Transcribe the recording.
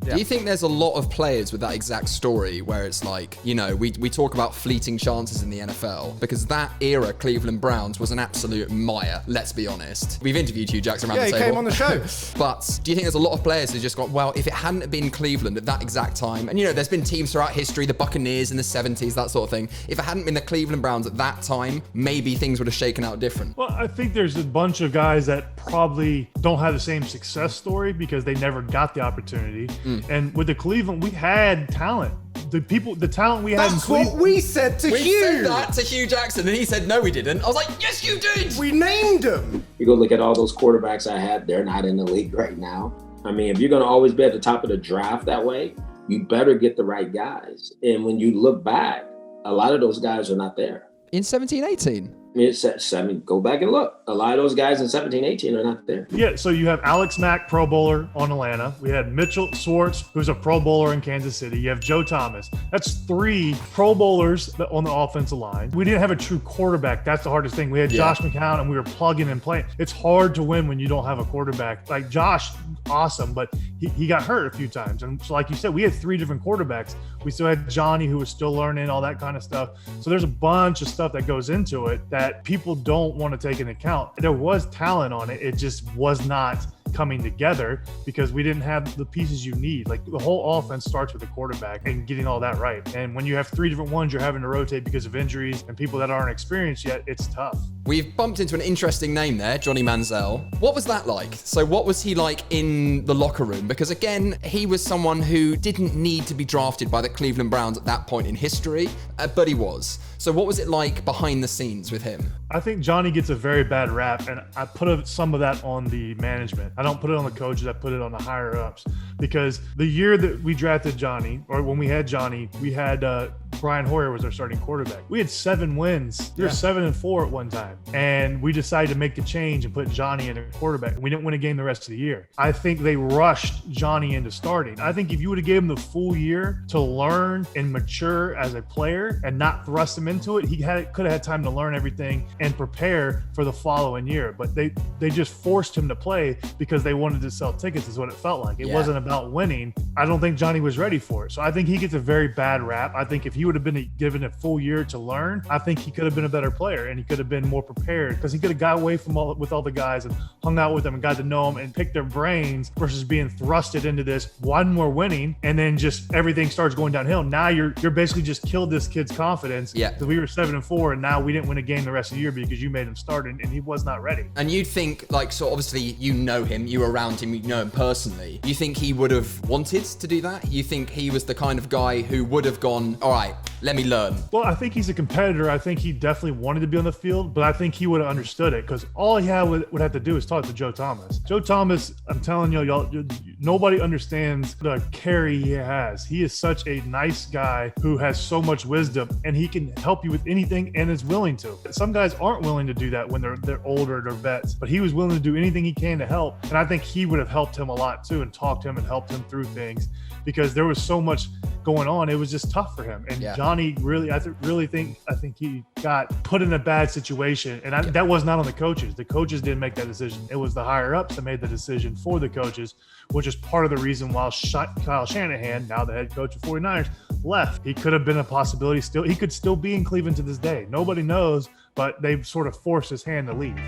Do you think there's a lot of players with that exact story where it's like, you know, we talk about fleeting chances in the NFL because that era, Cleveland Browns, was an absolute mire, let's be honest. We've interviewed Hugh Jackson around the table. Yeah, he came on the show. But do you think there's a lot of players who just got, well, if it hadn't been Cleveland at that exact time, and you know, there's been teams throughout history, the Buccaneers in the 70s, that sort of thing. If it hadn't been the Cleveland Browns at that time, maybe things would have shaken out different. Well, I think there's a bunch of guys that probably don't have the same success story because they never got the opportunity. And with the Cleveland, we had talent. The talent we had in Cleveland. That's what we said to Hugh. We said that to Hugh Jackson, and he said, no, we didn't. I was like, yes, you did. We named him. You go look at all those quarterbacks I had, they're not in the league right now. I mean, if you're going to always be at the top of the draft that way, you better get the right guys. And when you look back, a lot of those guys are not there. In 17-18? I mean, go back and look. A lot of those guys in 17-18 are not there. Yeah, so you have Alex Mack, Pro Bowler on Atlanta. We had Mitchell Schwartz, who's a Pro Bowler in Kansas City. You have Joe Thomas. That's 3 Pro Bowlers on the offensive line. We didn't have a true quarterback. That's the hardest thing. We had Josh McCown, and we were plugging and playing. It's hard to win when you don't have a quarterback. Like Josh, awesome, but he got hurt a few times. And so like you said, we had 3 different quarterbacks. We still had Johnny, who was still learning, all that kind of stuff. So there's a bunch of stuff that goes into it that people don't want to take into account. There was talent on it. It just was not coming together because we didn't have the pieces you need. Like the whole offense starts with the quarterback and getting all that right. And when you have 3 different ones, you're having to rotate because of injuries and people that aren't experienced yet, it's tough. We've bumped into an interesting name there, Johnny Manziel. What was that like? So what was he like in the locker room? Because again, he was someone who didn't need to be drafted by the Cleveland Browns at that point in history, but he was. So what was it like behind the scenes with him? I think Johnny gets a very bad rap, and I put some of that on the management. I don't put it on the coaches, I put it on the higher ups. Because the year that we drafted Johnny, or when we had Johnny, we had Brian Hoyer was our starting quarterback. We had 7 wins. We were 7-4 at one time. And we decided to make the change and put Johnny in a quarterback. We didn't win a game the rest of the year. I think they rushed Johnny into starting. I think if you would have given him the full year to learn and mature as a player and not thrust him into it, he could have had time to learn everything and prepare for the following year. But they just forced him to play because they wanted to sell tickets is what it felt like. It wasn't about winning. I don't think Johnny was ready for it. So I think he gets a very bad rap. I think if he would have been given a full year to learn, I think he could have been a better player and he could have been more prepared because he could have got away with all the guys and hung out with them and got to know them and picked their brains versus being thrusted into this one more winning and then just everything starts going downhill. Now you're basically just killed this kid's confidence. Yeah. Because we were 7-4 and now we didn't win a game the rest of the year because you made him start and he was not ready. And you'd think, like, so obviously you know him, you were around him, you know him personally. You think he would have wanted to do that? You think he was the kind of guy who would have gone, all right, let me learn? Well, I think he's a competitor. I think he definitely wanted to be on the field, but I think he would have understood it because all he would have to do is talk to Joe Thomas. Joe Thomas, I'm telling y'all, nobody understands the carry he has. He is such a nice guy who has so much wisdom and he can help you with anything and is willing to. Some guys aren't willing to do that when they're older, they're vets, but he was willing to do anything he can to help. And I think he would have helped him a lot too and talked to him and helped him through things because there was so much going on. It was just tough for him. And Johnny really, I think he got put in a bad situation. And that was not on the coaches. The coaches didn't make that decision. It was the higher ups that made the decision for the coaches, which is part of the reason why Kyle Shanahan, now the head coach of 49ers, left. He could have been a possibility still. He could still be in Cleveland to this day. Nobody knows, but they've sort of forced his hand to leave.